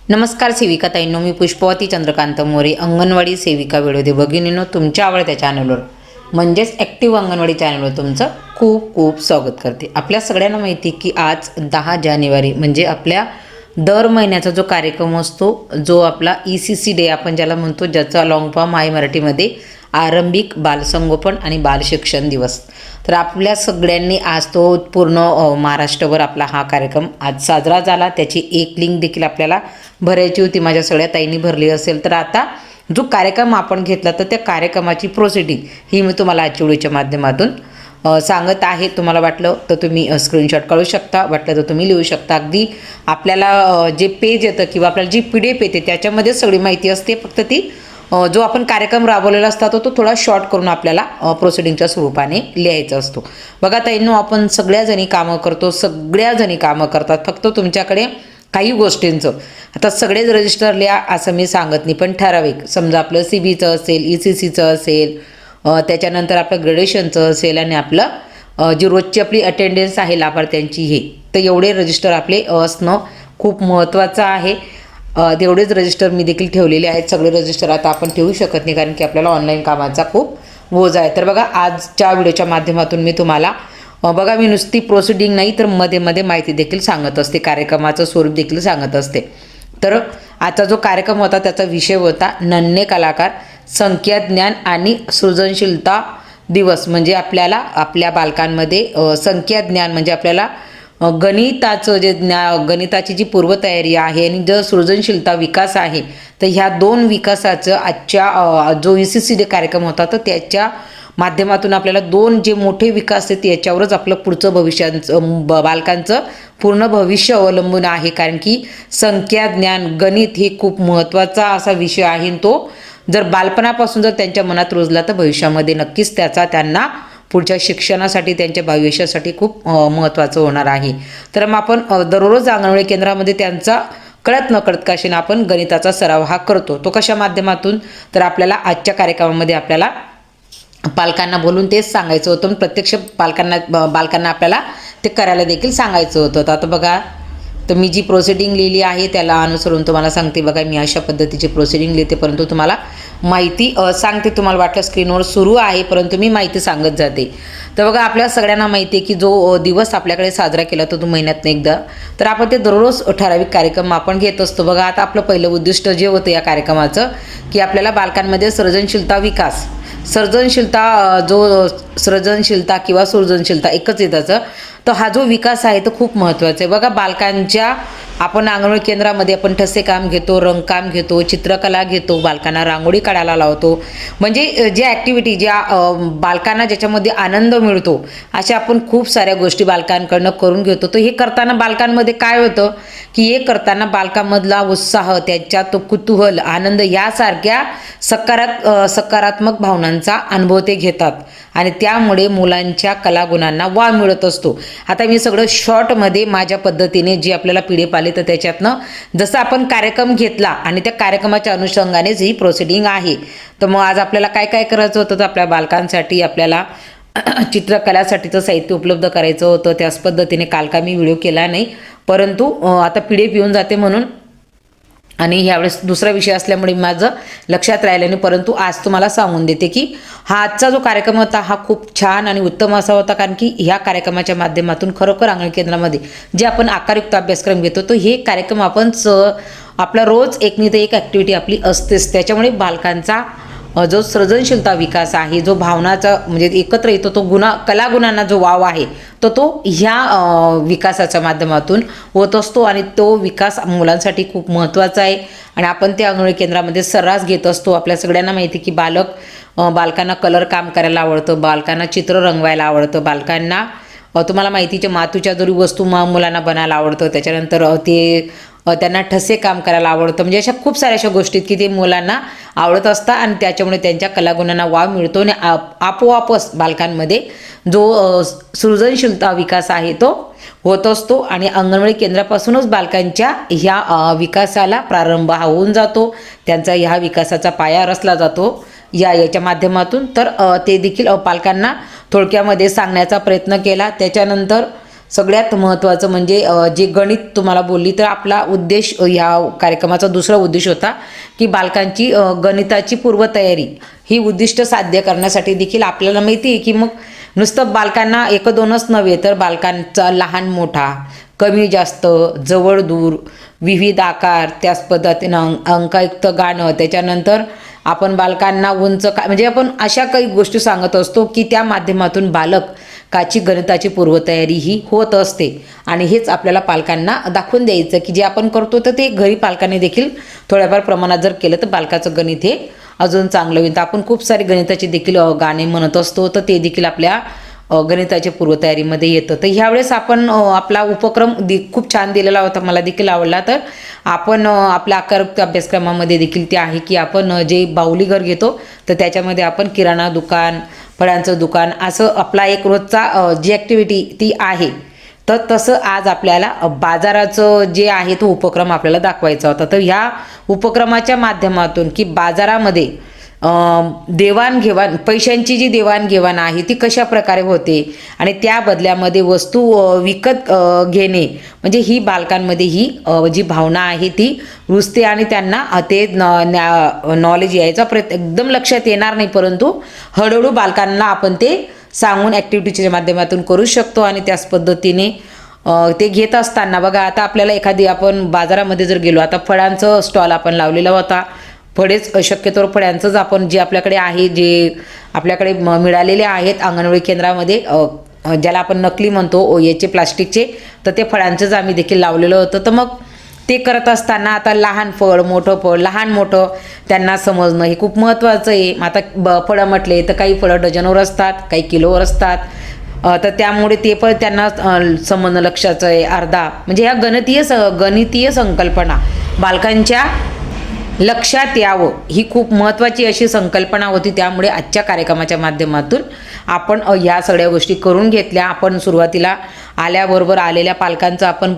नमस्कार सेविका ताईंनो, मी पुष्पवती चंद्रकांत मोरे, अंगणवाडी सेविका व्हिडिओ भगिनींनो, तुमच्या आवडत्या चॅनलवर म्हणजेच ॲक्टिव्ह अंगणवाडी चॅनलवर तुमचं खूप खूप स्वागत करते। आपल्या सगळ्यांना माहिती की आज 10 जानेवारी म्हणजे आपल्या दर महिन्याचा जो कार्यक्रम असतो, जो आपला ECC डे आपण ज्याला म्हणतो, ज्याचा लॉंग फॉर्म आहे मराठीमध्ये आरंभिक बालसंगोपन आणि बालशिक्षण दिवस। तर आपल्या सगळ्यांनी आज तो पूर्ण महाराष्ट्रभर आपला हा कार्यक्रम आज साजरा झाला। त्याची एक लिंक देखील आपल्याला भरायची होती, माझ्या सगळ्या ताईंनी भरली असेल। तर आता जो कार्यक्रम आपण घेतला तर त्या कार्यक्रमाची प्रोसिडिंग ही मी तुम्हाला आजच्या व्हिडिओच्या माध्यमातून सांगत आहे। तुम्हाला वाटलं तर तुम्ही स्क्रीनशॉट काढू शकता, वाटलं तर तुम्ही लिहू शकता। अगदी आपल्याला जे पेज येतं किंवा आपल्याला जी PDF येते त्याच्यामध्ये सगळी माहिती असते, फक्त ती जो आपण कार्यक्रम राबवलेला असतो तो थोडा शॉर्ट करून आपल्याला प्रोसिडिंगच्या स्वरूपाने लिहायचा असतो। बघा ताईंनो, आपण सगळ्याजणी कामं करतो, सगळ्याजणी कामं करतात, फक्त तुमच्याकडे काही गोष्टींचं आता सगळेच रजिस्टर लिहा असं मी सांगत नाही, पण ठराविक समजा आपलं CBचं असेल, ECCचं असेल, त्याच्यानंतर आपलं ग्रेड्युएशनचं असेल आणि आपलं जी रोजची आपली अटेंडन्स आहे लाभार्थ्यांची, हे तर एवढे रजिस्टर आपले असणं खूप महत्त्वाचं आहे। तेवढेच रजिस्टर मी देखील ठेवलेले आहेत। सगळे रजिस्टर आता आपण ठेवू शकत नाही, कारण की आपल्याला ऑनलाईन कामाचा खूप ओझ आहे। तर बघा, आजच्या व्हिडिओच्या माध्यमातून मी तुम्हाला बघा, मी नुसती प्रोसिडिंग नाही तर मध्ये मध्ये माहिती देखील सांगत असते, कार्यक्रमाचं स्वरूप देखील सांगत असते। तर आजचा जो कार्यक्रम होता त्याचा विषय होता नन्हे कलाकार संख्याज्ञान आणि सृजनशीलता दिवस। म्हणजे आपल्याला आपल्या बालकांमध्ये संख्याज्ञान म्हणजे आपल्याला गणिताचं जे गणिताची जी पूर्वतयारी आहे आणि जो सृजनशीलता विकास आहे, तर ह्या दोन विकासाचं आजच्या जो ECC डे कार्यक्रम होता तर त्याच्या माध्यमातून आपल्याला दोन जे मोठे विकास आहेत याच्यावरच आपलं पुढचं भविष्याचं बालकांचं पूर्ण भविष्य अवलंबून आहे। कारण की संख्या ज्ञान गणित हे खूप महत्त्वाचा असा विषय आहे, तो जर बालपणापासून जर त्यांच्या मनात रुजला तर भविष्यामध्ये नक्कीच त्याचा त्यांना पुढच्या शिक्षणासाठी त्यांच्या भविष्यासाठी खूप महत्त्वाचं होणार आहे। तर मग आपण दररोज अंगणवाडी केंद्रामध्ये त्यांचा कळत नकळत कशाने आपण गणिताचा सराव हा करतो, तो कशा माध्यमातून, तर आपल्याला आजच्या कार्यक्रमामध्ये आपल्याला पालकांना बोलून तेच सांगायचं होतं, प्रत्यक्ष बालकांना आपल्याला ते करायला देखील सांगायचं होतं। तर आता बघा, तर मी जी प्रोसिडिंग लिहिली आहे त्याला अनुसरून तुम्हाला सांगते। बघा, मी अशा पद्धतीची प्रोसिडिंग लिहिते, परंतु तुम्हाला माहिती सांगते। तुम्हाला वाटलं स्क्रीनवर सुरू आहे, परंतु मी माहिती सांगत जाते। तर बघा, आपल्या सगळ्यांना माहिती आहे की जो दिवस आपल्याकडे साजरा केला तो महिन्यातून एकदा, तर आपण ते दररोज ठराविक कार्यक्रम आपण घेत असतो। बघा, आता आपलं पहिलं उद्दिष्ट जे होतं या कार्यक्रमाचं की आपल्याला बालकांमध्ये सृजनशीलता विकास, सृजनशीलता किंवा सृजनशीलता एकच येताचं, तर हा जो विकास आहे तो खूप महत्त्वाचा आहे। बघा, बालकांच्या आपण अंगणवाडी केंद्रामध्ये आपण ठसे काम घेतो, रंगकाम घेतो, चित्रकला घेतो, बालकांना रांगोळी काढायला लावतो, म्हणजे ज्या ॲक्टिव्हिटी ज्या बालकांना ज्याच्यामध्ये आनंद मिळतो अशा आपण खूप साऱ्या गोष्टी बालकांकडनं करून घेतो। तर हे करताना बालकांमध्ये काय होतं की हे करताना बालकांमधला उत्साह, त्यांच्या तो कुतूहल, आनंद यासारख्या सकारात्मक भावनांचा अनुभव ते घेतात आणि त्यामुळे मुलांच्या कलागुणांना वाव मिळत असतो। आता मी सगळं शॉर्टमध्ये माझ्या पद्धतीने जी आपल्याला PDF आली तर त्याच्यातनं जसं आपण कार्यक्रम घेतला आणि त्या कार्यक्रमाच्या अनुषंगानेच ही प्रोसिडिंग आहे। तर मग आज आपल्याला काय काय करायचं होतं, तर आपल्या बालकांसाठी आपल्याला चित्रकलासाठीचं साहित्य उपलब्ध करायचं होतं। त्याच पद्धतीने काल का मी व्हिडिओ केला नाही, परंतु आता PDF येऊन जाते म्हणून, आणि ह्यावेळेस दुसरा विषय असल्यामुळे माझं लक्षात राहिलं नाही, परंतु आज तुम्हाला सांगून देते की हा आजचा जो कार्यक्रम होता हा खूप छान आणि उत्तम असा होता। कारण की ह्या कार्यक्रमाच्या माध्यमातून खरोखर अंगणवाडी केंद्रामध्ये जे आपण आकारयुक्त अभ्यासक्रम घेतो तो हे कार्यक्रम आपण आपला रोज एक नाही तर एक ॲक्टिव्हिटी आपली असतेच। त्याच्यामुळे बालकांचा जो सृजनशीलता विकास आहे, जो भावनाचा म्हणजे एकत्र येतो, तो कलागुणांना जो वाव आहे तो ह्या विकासाच्या माध्यमातून होत असतो आणि तो विकास मुलांसाठी खूप महत्त्वाचा आहे आणि आपण त्या अंगणवाडी केंद्रामध्ये सर्रास घेत असतो। आपल्या सगळ्यांना माहिती की बालकांना कलर काम करायला आवडतं, बालकांना चित्र रंगवायला आवडतं, बालकांना तुम्हाला माहितीच्या मातीच्या जरी वस्तू मुलांना बनायला आवडतं, त्याच्यानंतर त्यांना ठसे काम करायला आवडतं, म्हणजे अशा खूप साऱ्या अशा गोष्टीत की ते मुलांना आवडत असतात आणि त्याच्यामुळे त्यांच्या कलागुणांना वाव मिळतो आणि आपोआपच बालकांमध्ये जो सृजनशीलता विकास आहे तो होत असतो आणि अंगणवाडी केंद्रापासूनच बालकांच्या ह्या विकासाला प्रारंभ होऊन जातो, त्यांचा ह्या विकासाचा पाया रचला जातो याच्या माध्यमातून। तर ते देखील पालकांना थोडक्यामध्ये सांगण्याचा प्रयत्न केला। त्याच्यानंतर सगळ्यात महत्त्वाचं म्हणजे जे गणित तुम्हाला बोलली, तर आपला उद्देश ह्या कार्यक्रमाचा दुसरा उद्देश होता की बालकांची गणिताची पूर्वतयारी ही उद्दिष्ट साध्य करण्यासाठी देखील आपल्याला माहिती आहे की मग नुसतं बालकांना एक दोनच नव्हे, तर बालकांचा लहान मोठा, कमी जास्त, जवळ दूर, विविध आकार, त्याच पद्धतीनं अंकयुक्त गाणं, त्याच्यानंतर आपण बालकांना उंच म्हणजे आपण अशा काही गोष्टी सांगत असतो की त्या माध्यमातून बालकाची गणिताची पूर्वतयारी ही होत असते. आणि हेच आपल्याला पालकांना दाखवून द्यायचं की जे आपण करतो तर ते घरी पालकांनी देखील थोड्याफार प्रमाणात जर केलं तर बालकाचं गणित हे अजून चांगलं होईल. तर आपण खूप सारे गणिताचे देखील गाणे म्हणत असतो, तर ते देखील आपल्या गणिताच्या पूर्वतयारीमध्ये येतं. तर ह्यावेळेस आपण आपला उपक्रम खूप छान दिलेला होता, मला देखील आवडला. तर आपण आपल्या आकारयुक्त अभ्यासक्रमामध्ये देखील ते आहे की आपण जे बाहुली घर घेतो तर त्याच्यामध्ये आपण किराणा दुकान, फळांचं दुकान असं आपला एक रोजचा जी ॲक्टिव्हिटी ती आहे. तर तसं आज आपल्याला बाजाराचं जे आहे तो उपक्रम आपल्याला दाखवायचा होता. तर ह्या उपक्रमाच्या माध्यमातून की बाजारामध्ये देवाणघेवाण, पैशांची जी देवाणघेवाण आहे ती कशा प्रकारे होते आणि त्या बदल्यामध्ये वस्तू विकत घेणे, म्हणजे ही बालकांमध्ये ही जी भावना आहे ती रुजते आणि त्यांना ते नॉलेज यायचा एकदम लक्षात येणार नाही, परंतु हळूहळू बालकांना आपण ते सांगून ॲक्टिव्हिटीच्या माध्यमातून करू शकतो. आणि त्याच पद्धतीने ते घेत असताना बघा, आता आपल्याला एखादी आपण बाजारामध्ये जर गेलो, आता फळांचं स्टॉल आपण लावलेला होता, फळेच शक्यतोवर फळ्यांचंच आपण जे आपल्याकडे आहे, जे आपल्याकडे मिळालेले आहेत अंगणवाडी केंद्रामध्ये, ज्याला आपण नकली म्हणतो याचे प्लास्टिकचे, तर ते फळांचंच आम्ही देखील लावलेलं होतं. तर मग ते करत असताना आता लहान फळ, मोठं फळ, लहान मोठं त्यांना समजणं हे खूप महत्त्वाचं आहे. आता फळं म्हटले तर काही फळं डझनवर असतात, काही किलोवर असतात, तर त्यामुळे ते पण त्यांना समजणं लक्षाचं आहे. अर्धा म्हणजे ह्या गणितीय संकल्पना बालकांच्या लक्षात यावं ही खूप महत्त्वाची अशी संकल्पना होती. त्यामुळे आजच्या कार्यक्रमाच्या माध्यमातून आपण ह्या सगळ्या गोष्टी करून घेतल्या. आपण सुरुवातीला आल्याबरोबर आलेल्या पालकांचं आणि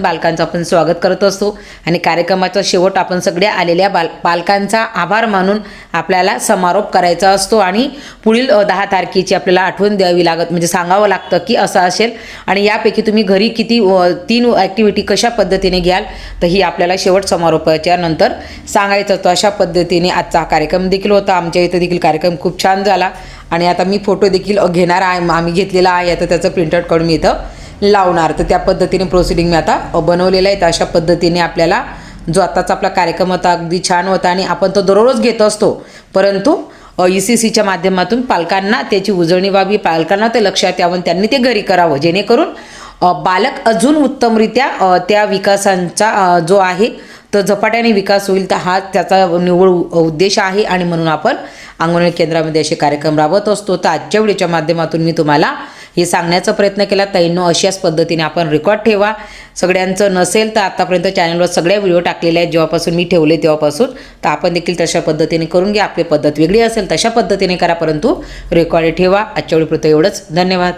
बालकांचं आपण स्वागत करत असतो आणि कार्यक्रमाचा शेवट आपण सगळ्या आलेल्या पालकांचा आभार मानून आपल्याला समारोप करायचा असतो. आणि पुढील 10 तारखेची आपल्याला आठवण द्यावी लागत, म्हणजे सांगावं लागतं की असं असेल आणि यापैकी तुम्ही घरी किती 3 ॲक्टिव्हिटी कशा पद्धतीने घ्याल, तर ही आपल्याला शेवट समारोपाच्या नंतर सांगायचं होतं. अशा पद्धतीने आजचा कार्यक्रम देखील होता. आमच्या इथं देखील कार्यक्रम खूप छान झाला आणि आता मी फोटो देखील घेणार आहे, आम्ही घेतलेला आहे, आता त्याचं प्रिंटआउट काढून मी इथं लावणार. तर त्या पद्धतीने प्रोसिडिंग मी आता बनवलेलं आहे. तर अशा पद्धतीने आपल्याला जो आत्ताचा आपला कार्यक्रम होता अगदी छान होता आणि आपण तो दररोज घेत असतो, परंतु ECCच्या माध्यमातून पालकांना त्याची उजळणी व्हावी, पालकांना ते लक्षात यावं, त्यांनी ते घरी करावं, जेणेकरून बालक अजून उत्तमरित्या त्या विकासांचा जो आहे तर झपाट्याने विकास होईल. तर हा त्याचा निव्वळ उद्देश आहे आणि म्हणून आपण अंगणवाडी केंद्रामध्ये असे कार्यक्रम राबवत असतो. तर आजच्या व्हिडिओच्या माध्यमातून मी तुम्हाला हे सांगण्याचा प्रयत्न केला. ताईंनो, अशाच पद्धतीने आपण रेकॉर्ड ठेवा. सगळ्यांचं नसेल तर आतापर्यंत चॅनलवर सगळ्या व्हिडिओ टाकलेले आहेत जेव्हापासून मी ठेवले तेव्हापासून, तर आपण देखील तशा पद्धतीने करून घ्या. आपली पद्धत वेगळी असेल तशा पद्धतीने करा, परंतु रेकॉर्ड ठेवा. आजच्या व्हिडिओपुरतं एवढंच. धन्यवाद.